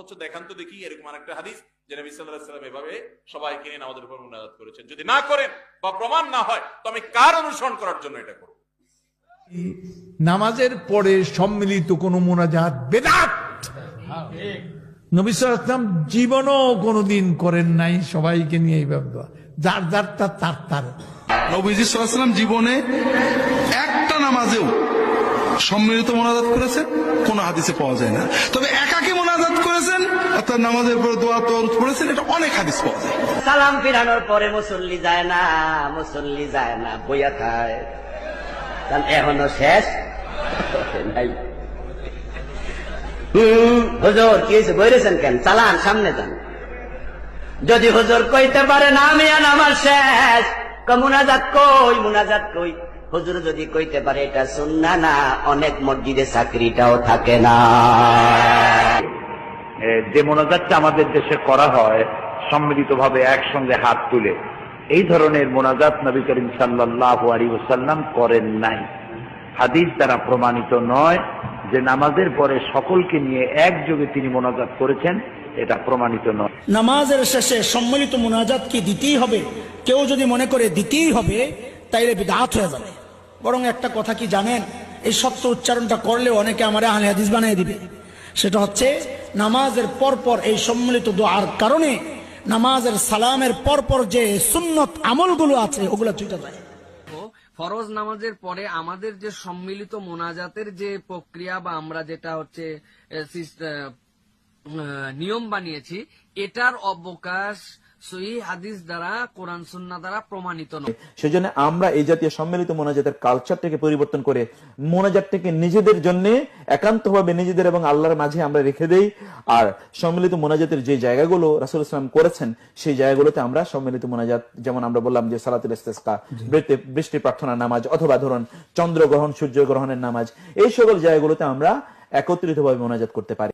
অথচ দেখান তো দেখি এরকম আরেকটা হাদিস যে নবী সাল্লাল্লাহু আলাইহি ওয়াসাল্লাম এভাবে সবাইকে নিয়ে নামাজের উপর মুনাজাত করেছেন। যদি না করেন বা প্রমাণ না হয় তো আমি কার অনুসরণ করার জন্য এটা করব? নামাজের পরে সম্মিলিত কোন মুনাজাত বেদাত। নবী সাল্লাল্লাহু আলাইহি ওয়াসাল্লাম জীবনও কোনোদিন করেন নাই সবাইকে নিয়ে এইভাবে দোয়া, যার যার তার। নবীজি সাল্লাল্লাহু আলাইহি ওয়াসাল্লাম জীবনে একটা নামাজেও সম্মিলিত মোনাজাত করেছেন কোন হাদিসে পাওয়া যায় না। তবে একাকী মোনাজাত করেছেন অর্থাৎ নামাজের পরে দোয়া দরুদ পড়েছেন, এটা অনেক হাদিস পাওয়া যায়। সালাম ফিরানোর পরে মুসল্লি যায় না, বইয়া খায়। এখনো শেষ নাই। হুজুর কি হয়েছে, বইরেছেন কেন? চালান, সামনে যান। যদি হুজুর কইতে পারে না মিয়া নামাজ শেষ, মুনাজাত কই। হুজুর যদি কইতে পারে এটা সুন্নাহ না, অনেক মসজিদে চাকরিটাও থাকে না। যে মোনাজাতটা আমাদের দেশে করা হয় সম্মিলিতভাবে একসঙ্গে হাত তুলে, এই ধরনের মোনাজাত নবী করিম সাল্লাল্লাহু আলাইহি ওয়াসাল্লাম করেন নাই। হাদিস দ্বারা প্রমাণিত নয় যে নামাজের পরে সকলকে নিয়ে একযোগে তিনি মোনাজাত করেছেন, এটা প্রমাণিত নয়। নামাজের শেষে সম্মিলিত মুনাজাত কি দিতেই হবে? কেউ যদি মনে করে দিতেই হবে তাইলে বিদআত হয়ে যাবে। বরং একটা কথা কি জানেন, এই সত্য উচ্চারণটা করলে অনেকে আমারে আহলে হাদিস বানিয়ে দিবে। সেটা হচ্ছে নামাজের পরপর এই সম্মিলিত দোয়ার কারণে নামাজের সালামের পরপর যে সুন্নত আমলগুলো আছে ওগুলো ছুটে যায়। ফরজ নামাজের পরে আমাদের যে সম্মিলিত মোনাজাতের যে প্রক্রিয়া বা আমরা যেটা হচ্ছে নিয়ম বানিয়েছি, এটার অবকাশ সহিহ হাদিস দ্বারা, কোরআন সুন্নাহ দ্বারা প্রমাণিত নয়। সেজন্য আমরা এই জাতীয় সম্মিলিত মোনাজাতের কালচারটাকে পরিবর্তন করে মোনাজাতটাকে নিজেদের জন্য একান্তভাবে নিজেদের এবং আল্লাহর মাঝে আমরা রেখে দেই। আর সম্মিলিত মোনাজাতের যে জায়গাগুলো রাসূলুল্লাহ সাল্লাল্লাহু আলাইহি ওয়াসাল্লাম করেছেন সেই জায়গাগুলোতে আমরা সম্মিলিত মোনাজাত, যেমন আমরা বললাম যে সালাতুল ইস্তিসকা, বৃষ্টি প্রার্থনার নামাজ, অথবা ধরুন চন্দ্রগ্রহণ, সূর্যগ্রহণের নামাজ, এই সকল জায়গাগুলোতে আমরা একত্রিতভাবে মোনাজাত করতে পারি।